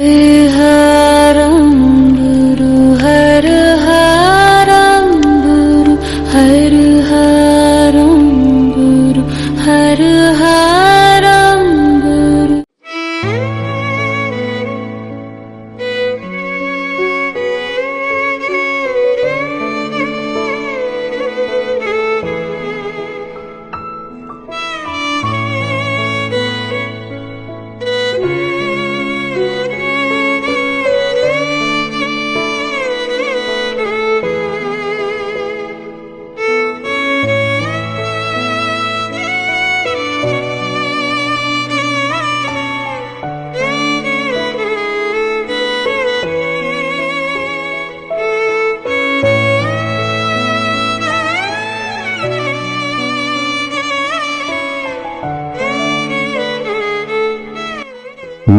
हरं गुरु हर हरं गुरु हर हरं गुरु हर हरं गुरु।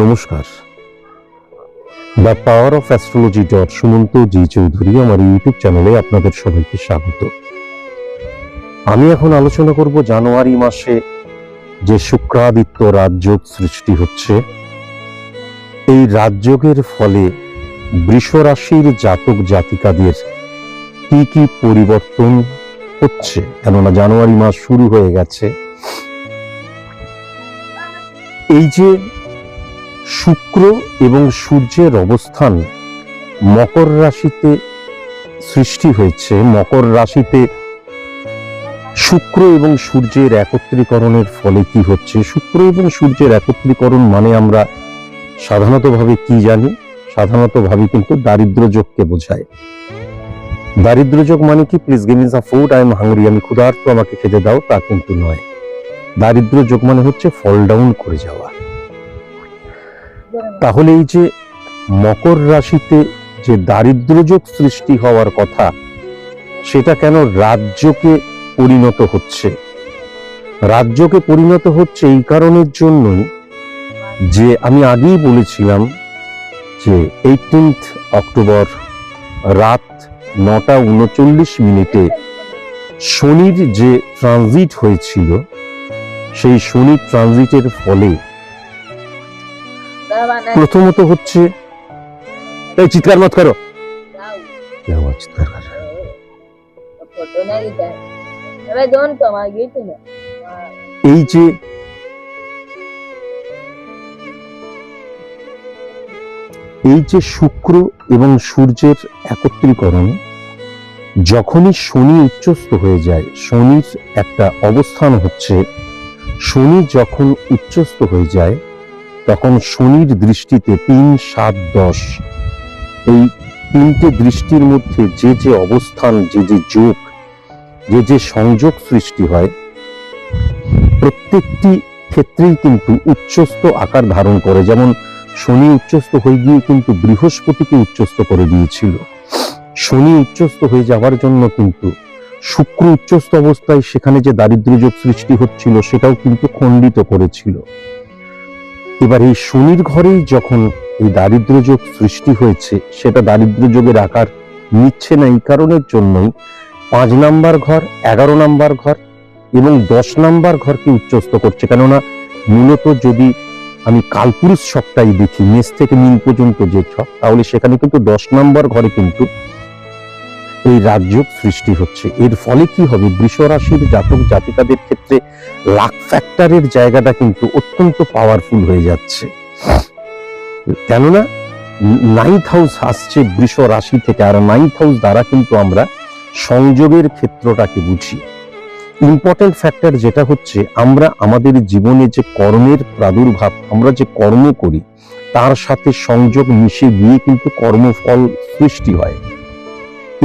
নমস্কার, the power of astrology Sumanta ji Chowdhury আমার ইউটিউব চ্যানেলে আপনাদের সবাইকে স্বাগত। আমি এখন আলোচনা করব জানুয়ারি মাসে যে শুক্রাদিত্য রাজযোগ সৃষ্টি হচ্ছে, এই রাজযোগের ফলে বৃষ রাশির জাতক জাতিকাদের কি কি পরিবর্তন হচ্ছে, কেননা জানুয়ারি মাস শুরু হয়ে গেছে। এই যে শুক্র এবং সূর্যের অবস্থান মকর রাশিতে সৃষ্টি হয়েছে, মকর রাশিতে শুক্র এবং সূর্যের একত্রীকরণের ফলে কি হচ্ছে? শুক্র এবং সূর্যের একত্রীকরণ মানে আমরা সাধারণতভাবে কি জানি? সাধারণতভাবে কিন্তু দারিদ্র যোগকে বোঝায়। দারিদ্র যোগ মানে কি? Please give me some food, I am hungry, আমি ক্ষুধার্ত, আমাকে খেতে দাও, তা কিন্তু নয়। দারিদ্র যোগ মানে হচ্ছে ফল ডাউন করে যাওয়া। তাহলে এই যে মকর রাশিতে যে দারিদ্র যোগ সৃষ্টি হওয়ার কথা, সেটা কেন রাজযোগে পরিণত হচ্ছে? রাজযোগে পরিণত হচ্ছে এই কারণের জন্যই যে আমি আগেই বলেছিলাম যে 18 অক্টোবর রাত 9:39 শনির যে ট্রানজিট হয়েছিল, সেই শনির ট্রানজিটের ফলে প্রথমত হচ্ছে, এই চিৎকার মত করো, চিৎকার কর, এই যে শুক্র এবং সূর্যের একত্রীকরণ, যখনই শনি উচ্চস্থ হয়ে যায়, শনির একটা অবস্থান হচ্ছে, শনি যখন উচ্চস্থ হয়ে যায় তখন শনির দৃষ্টিতে 3, 7, 10 এই তিনটে দৃষ্টির মধ্যে যে যে অবস্থান, যে যে যোগ, যে যে সংযোগ সৃষ্টি হয়, প্রত্যেকটি ক্ষেত্রেই কিন্তু উচ্চস্থ আকার ধারণ করে। যেমন শনি উচ্চস্থ হয়ে গিয়ে কিন্তু বৃহস্পতিকে উচ্চস্থ করে দিয়েছিল। শনি উচ্চস্থ হয়ে যাওয়ার জন্য কিন্তু শুক্র উচ্চস্থ অবস্থায় সেখানে যে দারিদ্র যোগ সৃষ্টি হচ্ছিল সেটাও কিন্তু খণ্ডিত করেছিল। এবার এই শনির ঘরেই যখন এই দারিদ্র যোগ সৃষ্টি হয়েছে, সেটা দারিদ্র যোগের আকার নিচ্ছে না। এই কারণের জন্যই 5 নাম্বার ঘর, 11 নাম্বার ঘর এবং 10 নাম্বার ঘরকে উচ্চস্থ করছে। কেননা মূলত যদি আমি কালপুরুষ ছকটাই দেখি, মেষ থেকে মীন পর্যন্ত যে ছক, তাহলে সেখানে কিন্তু 10 নাম্বার ঘরে কিন্তু এই রাজযোগ সৃষ্টি হচ্ছে। এর ফলে কি হবে? বৃষ রাশির জাতক জাতিকাদের ক্ষেত্রে লাক ফ্যাক্টরের জায়গাটা কিন্তু অত্যন্ত পাওয়ারফুল হয়ে যাচ্ছে। কেননা 9th হাউস আসছে বৃষ রাশি থেকে, আর 9th হাউস দ্বারা কিন্তু আমরা সংযোগের ক্ষেত্রটাকে বুঝি। ইম্পর্টেন্ট ফ্যাক্টর যেটা হচ্ছে, আমরা আমাদের জীবনে যে কর্মের প্রাদুর্ভাব, আমরা যে কর্ম করি তার সাথে সংযোগ মিশে গিয়ে কিন্তু কর্মফল সৃষ্টি হয়।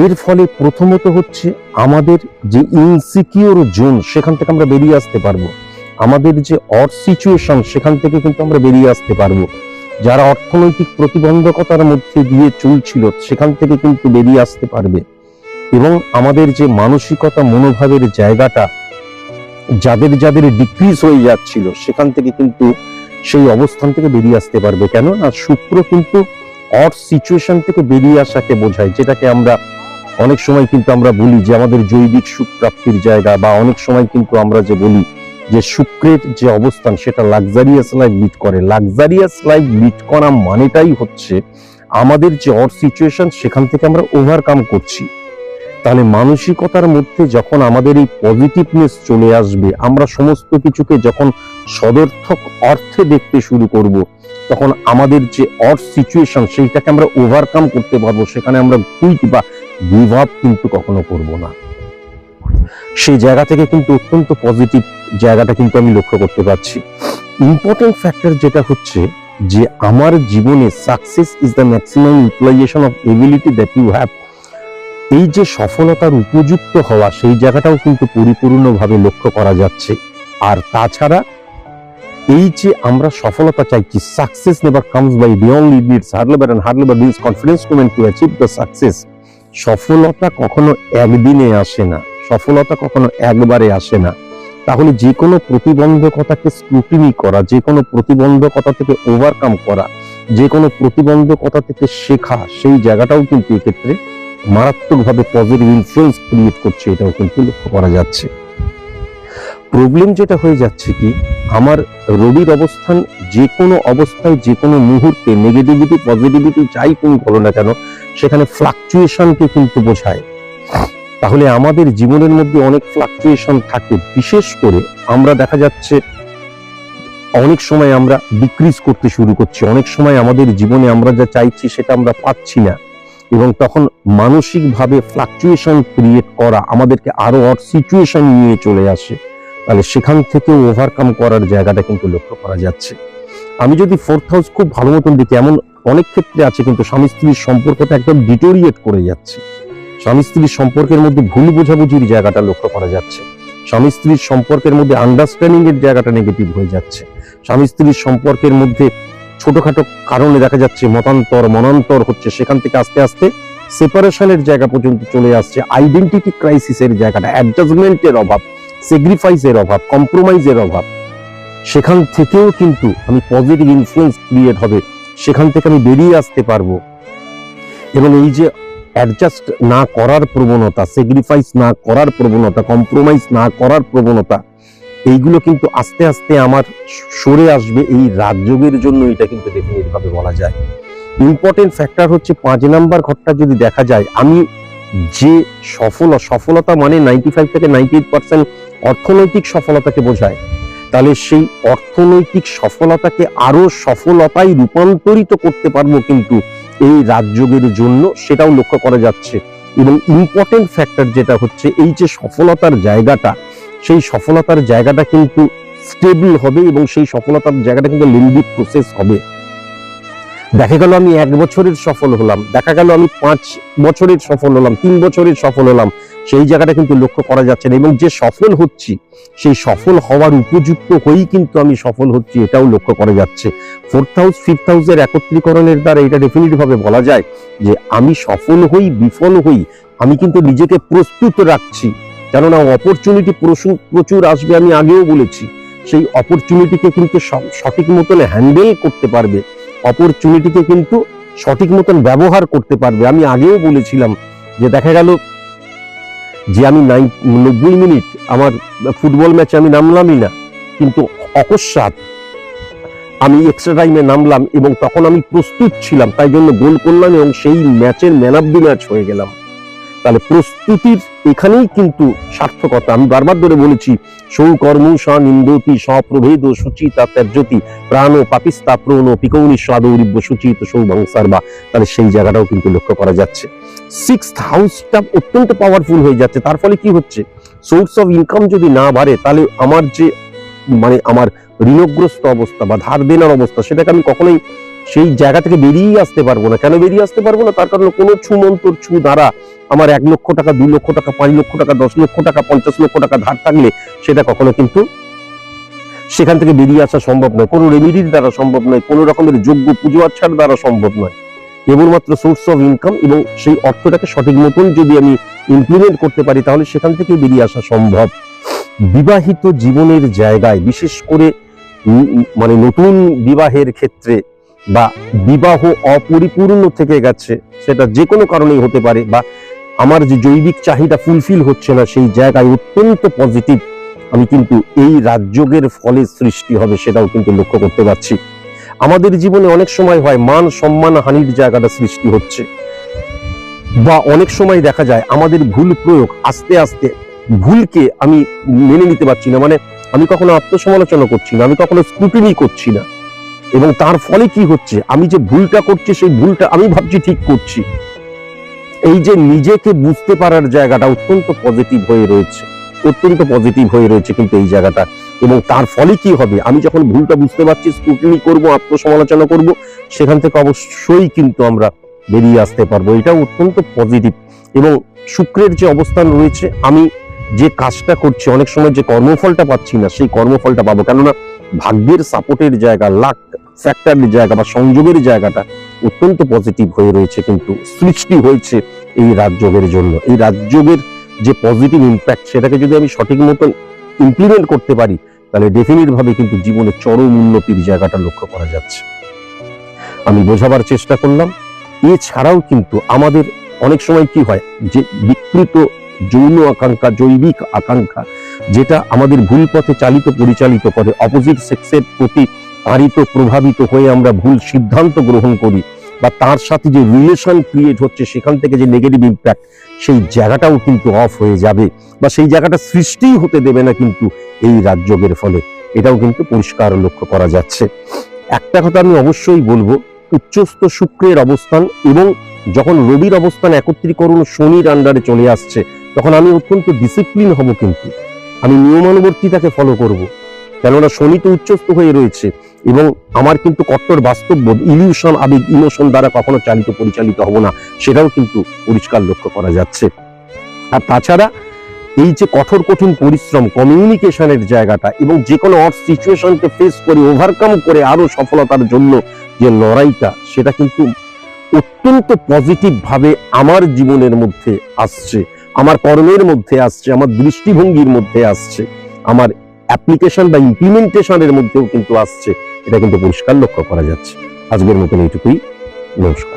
এর ফলে প্রথমত হচ্ছে আমাদের যে ইনসিকিউর জোন, সেখান থেকে আমরা বেরিয়ে আসতে পারবো। আমাদের যে অড সিচুয়েশন, সেখান থেকে কিন্তু আমরা বেরিয়ে আসতে পারবো। যারা অর্থনৈতিক প্রতিবন্ধকতার মধ্যে দিয়ে চলছিল, সেখান থেকে কিন্তু বেরিয়ে আসতে পারবে। এবং আমাদের যে মানসিকতা, মনোভাবের জায়গাটা যাদের যাদের ডিক্রিজ হয়ে যাচ্ছিল, সেখান থেকে কিন্তু সেই অবস্থান থেকে বেরিয়ে আসতে পারবে। কেন না শুক্র কিন্তু অড সিচুয়েশন থেকে বেরিয়ে আসাকে বোঝায়, যেটাকে আমরা অনেক সময় কিন্তু আমরা বলি যে আমাদের জৈবিক সুখ প্রাপ্তির জায়গা, বা অনেক সময় কিন্তু আমরা যে বলি যে শুক্রের যে অবস্থান সেটা লাক্সারিয়াস লাইফ লিড করে। লাক্সারিয়াস লাইফ লিড করা মানেটাই হচ্ছে আমাদের যে অড সিচুয়েশন সেখান থেকে আমরা ওভারকাম করছি। তাহলে মানসিকতার মধ্যে যখন আমাদের এই পজিটিভনেস চলে আসবে, আমরা সমস্ত কিছুকে যখন সদর্থক অর্থে দেখতে শুরু করব, তখন আমাদের যে অড সিচুয়েশন সেইটাকে আমরা ওভারকাম করতে পারবো। সেখানে আমরা কুইট বা গিভ আপ কিন্তু কখনো করব না। সেই জায়গা থেকে কিন্তু অত্যন্ত পজিটিভ জায়গাটা কিন্তু আমি লক্ষ্য করতে পারছি। ইম্পর্টেন্ট ফ্যাক্টর যেটা হচ্ছে যে আমার জীবনে success is the maximum utilisation of ability that you have. এই যে সফলতার উপযুক্ত হওয়া সেই জায়গাটাও কিন্তু পরিপূর্ণভাবে লক্ষ্য করা যাচ্ছে। আর তাছাড়া এই যে আমরা সফলতা চাইছি, success never comes by beyond needs hard labour and hard labour needs confidence to men to achieve the success. সফলতা কখনো একদিনে আসে না, সফলতা কখনো একবারে আসে না। তাহলে যে কোনো প্রতিবন্ধকতাকে স্ক্রুটিনি করা, যে কোনো প্রতিবন্ধকতা থেকে ওভারকাম করা, যে কোনো প্রতিবন্ধকতা থেকে শেখা, সেই জায়গাটাও কিন্তু এক্ষেত্রে মারাত্মকভাবে পজিটিভ ইনফ্লুয়েন্স ক্রিয়েট করছে, এটাও কিন্তু লক্ষ্য করা যাচ্ছে। প্রবলেম যেটা হয়ে যাচ্ছে কি, আমার রবির অবস্থান যে কোনো অবস্থায় যে কোনো মুহূর্তে নেগেটিভিটি পজিটিভিটি যাই তুমি বলো না কেন, সেখানে ফ্লাকচুয়েশনকে কিন্তু বোঝায়। তাহলে আমাদের জীবনের মধ্যে অনেক ফ্লাকচুয়েশন থাকে। বিশেষ করে আমরা দেখা যাচ্ছে অনেক সময় আমরা ডিক্রিজ করতে শুরু করছি, অনেক সময় আমাদের জীবনে আমরা যা চাইছি সেটা আমরা পাচ্ছি না, এবং তখন মানসিকভাবে ফ্লাকচুয়েশন ক্রিয়েট করা আমাদেরকে আরো অড সিচুয়েশন নিয়ে চলে আসে। তাহলে সেখান থেকে ওভারকাম করার জায়গাটা কিন্তু লক্ষ্য করা যাচ্ছে। আমি যদি ফোর্থ হাউস খুব ভালো মতন দেখি, এমন অনেক ক্ষেত্রে আছে কিন্তু স্বামী স্ত্রীর সম্পর্কটা একদম ডিটোরিয়েট করে যাচ্ছে। স্বামী স্ত্রীর সম্পর্কের মধ্যে ভুল বোঝাবুঝির জায়গাটা লক্ষ্য করা যাচ্ছে। স্বামী স্ত্রীর সম্পর্কের মধ্যে আন্ডারস্ট্যান্ডিং এর জায়গাটা নেগেটিভ হয়ে যাচ্ছে। স্বামী স্ত্রীর সম্পর্কের মধ্যে ছোটখাটো কারণে দেখা যাচ্ছে মনান্তর হচ্ছে, সেখান থেকে আস্তে আস্তে সেপারেশনের জায়গা পর্যন্ত চলে আসছে। আইডেন্টিটি ক্রাইসিসের জায়গাটা, অ্যাডজাস্টমেন্টের অভাব, স্যাক্রিফাইসের অভাব, কম্প্রোমাইজের অভাব, সেখান থেকেও কিন্তু আমি পজিটিভ ইনফ্লুয়েন্স ক্রিয়েট হবে, সেখান থেকে আমি বেরিয়ে আসতে পারবো। এবং এই যে অ্যাডজাস্ট না করার প্রবণতা, স্যাক্রিফাইস না করার প্রবণতা, কম্প্রোমাইজ না করার প্রবণতা, এইগুলো কিন্তু আস্তে আস্তে আমার সরে আসবে এই রাজযোগের জন্য। এটা কিন্তু ডেফিনেট ভাবে বলা যায়। ইম্পর্টেন্ট ফ্যাক্টর হচ্ছে 5 নাম্বার ঘরটা যদি দেখা যায়, আমি যে সফলতা মানে 95 থেকে 98% অর্থনৈতিক সফলতাকে বোঝায়। তাহলে সেই অর্থনৈতিক সফলতাকে আরো সফলতায় রূপান্তরিত করতে পারবো কিন্তু এই রাজযোগের জন্য, সেটাও লক্ষ্য করা যাচ্ছে। এবং ইম্পর্টেন্ট ফ্যাক্টর যেটা হচ্ছে এই যে সফলতার জায়গাটা, সেই সফলতার জায়গাটা কিন্তু স্টেবল হবে এবং সেই সফলতার জায়গাটা কিন্তু লেন্দি প্রসেস হবে। দেখা গেল আমি 1 বছরের সফল হলাম, দেখা গেল আমি 5 বছরের সফল হলাম, 3 বছরের সফল হলাম, সেই জায়গাটা কিন্তু লক্ষ্য করা যাচ্ছে না। এবং যে সফল হচ্ছি, সেই সফল হওয়ার উপযুক্ত হয়েই কিন্তু আমি সফল হচ্ছি, এটাও লক্ষ্য করা যাচ্ছে। 4th হাউস 5th হাউসের একত্রীকরণের দ্বারা এটা ডেফিনিট ভাবে বলা যায় যে আমি সফল হই বিফল হই, আমি কিন্তু নিজেকে প্রস্তুত রাখছি। কেননা অপরচুনিটি প্রচুর আসবে, আমি আগেও বলেছি। সেই অপরচুনিটিকে কিন্তু সঠিক মতন হ্যান্ডেল করতে পারবে, অপরচুনিটিকে কিন্তু সঠিক মতন ব্যবহার করতে পারবে। আমি আগেও বলেছিলাম যে দেখা গেল যে আমি 90 মিনিট আমার ফুটবল ম্যাচে আমি নামলামই না, কিন্তু অকস্মাৎ আমি এক্সট্রা টাইমে নামলাম এবং তখন আমি প্রস্তুত ছিলাম, তাই জন্য গোল করলাম এবং সেই ম্যাচের ম্যান অফ দি ম্যাচ হয়ে গেলাম। তাহলে প্রস্তুতির এখানেই কিন্তু সার্থকতা। আমি বারবার ধরে বলেছি, সৌকর্ম স্বনিন্দতি স্বপ্রভেদ সুচিতা ত্যাজ্যতি প্রাণ পাপিস্তা প্রণ পিকৌনি স্বাদৌরিব্য সুচিত সৌবংসারবা। তাহলে সেই জায়গাটাও কিন্তু লক্ষ্য করা যাচ্ছে। 6th হাউসটা অত্যন্ত পাওয়ারফুল হয়ে যাচ্ছে। তার ফলে কি হচ্ছে, সোর্স অফ ইনকাম যদি না বাড়ে, তাহলে আমার যে আমার ঋণগ্রস্ত অবস্থা বা ধার দেনার অবস্থা, সেটাকে আমি কখনোই সেই জায়গা থেকে বেরিয়ে আসতে পারবো না। কেন বেরিয়ে আসতে পারবো না? তার কারণ কোনো ছুমন্তর দ্বারা আমার 1 লক্ষ টাকা, 2 লক্ষ টাকা, 5 লক্ষ টাকা, 10 লক্ষ টাকা, 50 লক্ষ টাকা ধার থাকলে সেটা কখনো কিন্তু সেখান থেকে বেরিয়ে আসা সম্ভব নয়। কোনো রেমিডির দ্বারা সম্ভব নয়, কোনো রকমের যোগ্য পুজো আচ্ছার দ্বারা সম্ভব নয়। কেবলমাত্র সোর্স অফ ইনকাম এবং সেই অর্থটাকে সঠিক মতন যদি আমি ইমপ্লিমেন্ট করতে পারি, তাহলে সেখান থেকে বেরিয়ে আসা সম্ভব। বিবাহিত জীবনের জায়গায়, বিশেষ করে নতুন বিবাহের ক্ষেত্রে বা বিবাহ অপরিপূর্ণ থেকে গেছে, সেটা যে কোনো কারণেই হতে পারে, বা আমার যে জৈবিক চাহিদা ফুলফিল হচ্ছে না, সেই জায়গায় অত্যন্ত পজিটিভ আমি কিন্তু এই রাজযোগের ফলে সৃষ্টি হবে সেটাও কিন্তু লক্ষ্য করতে পারছি। আমাদের জীবনে অনেক সময় হয় মান সম্মান হানির জায়গাটা সৃষ্টি হচ্ছে, বা অনেক সময় দেখা যায় আমাদের ভুল প্রয়োগ আস্তে আস্তে ভুলকে আমি মেনে নিতে পারছি না, মানে আমি কখনো আত্মসমালোচনা করছি না, আমি কখনো স্ক্রুটিনি করছি না, এবং তার ফলে কি হচ্ছে, আমি যে ভুলটা করছি সেই ভুলটা আমি ভাবছি ঠিক করছি। এই যে নিজেকে বুঝতে পারার জায়গাটা অত্যন্ত পজিটিভ হয়ে রয়েছে, অত্যন্ত পজিটিভ হয়ে রয়েছে কিন্তু এই জায়গাটা। এবং তার ফলে কি হবে, আমি যখন ভুলটা বুঝতে পারছি, স্ক্রুটিনি করব, আত্মসমালোচনা করব, সেখান থেকে অবশ্যই কিন্তু আমরা বেরিয়ে আসতে পারবো। এটা অত্যন্ত পজিটিভ। এবং শুক্রের যে অবস্থান রয়েছে, আমি যে কাজটা করছি অনেক সময় যে কর্মফলটা পাচ্ছি না, সেই কর্মফলটা পাবো, কেননা ভাগ্যের সাপোর্টের জায়গা, লাক ফ্যাক্টরের জায়গা বা সংযোগের জায়গাটা অত্যন্ত পজিটিভ হয়ে রয়েছে, কিন্তু সৃষ্টি হয়েছে এই রাজযোগের জন্য। এই রাজযোগের যে পজিটিভ ইম্প্যাক্ট, সেটাকে যদি আমি সঠিক মতন ইমপ্লিমেন্ট করতে পারি, তাহলে ডেফিনিট ভাবে কিন্তু জীবনে চরম উন্নতির জায়গাটা লক্ষ্য করা যাচ্ছে। আমি বোঝাবার চেষ্টা করলাম। এছাড়াও কিন্তু আমাদের অনেক সময় কি হয়, যে বিকৃত যৌন আকাঙ্ক্ষা, জৈবিক আকাঙ্ক্ষা, যেটা আমাদের ভুল পথে পরিচালিত করে, অপোজিট সেক্সের প্রতি তাড়িত প্রভাবিত হয়ে আমরা ভুল সিদ্ধান্ত গ্রহণ করি, বা তার সাথে যে রিলেশন ক্রিয়েট হচ্ছে সেখান থেকে যে নেগেটিভ ইম্প্যাক্ট, সেই জায়গাটাও কিন্তু অফ হয়ে যাবে, বা সেই জায়গাটা সৃষ্টিই হতে দেবে না কিন্তু এই রাজযোগের ফলে। এটাও কিন্তু পরিষ্কার লক্ষ্য করা যাচ্ছে। একটা কথা আমি অবশ্যই বলবো, উচ্চস্থ শুক্রের অবস্থান এবং যখন রবির অবস্থান একত্রীকরণ শনির আন্ডারে চলে আসছে, তখন আমি অত্যন্ত ডিসিপ্লিন হব, কিন্তু আমি নিয়মানুবর্তিতাকে ফলো করব, কেননা শনি তো উচ্চস্থ হয়ে রয়েছে, এবং আমার কিন্তু কট্টর বাস্তববোধ, ইলিউশন, আবেগ, ইমোশন দ্বারা কখনো পরিচালিত হব না, সেটাও কিন্তু পরিষ্কার লক্ষ্য করা যাচ্ছে। আর তাছাড়া এই যে কঠিন পরিশ্রম, কমিউনিকেশনের জায়গাটা, এবং যে কোনো সিচুয়েশনকে ফেস করে ওভারকাম করে আরো সফলতার জন্য যে লড়াইটা, সেটা কিন্তু অত্যন্ত পজিটিভ ভাবে আমার জীবনের মধ্যে আসছে, আমার কর্মের মধ্যে আসছে, আমার দৃষ্টিভঙ্গির মধ্যে আসছে, আমার অ্যাপ্লিকেশন বা ইমপ্লিমেন্টেশনের মধ্যেও কিন্তু আসছে। এটা কিন্তু পরিষ্কার লক্ষ্য করা যাচ্ছে। আজকের মতন এইটুকুই। নমস্কার।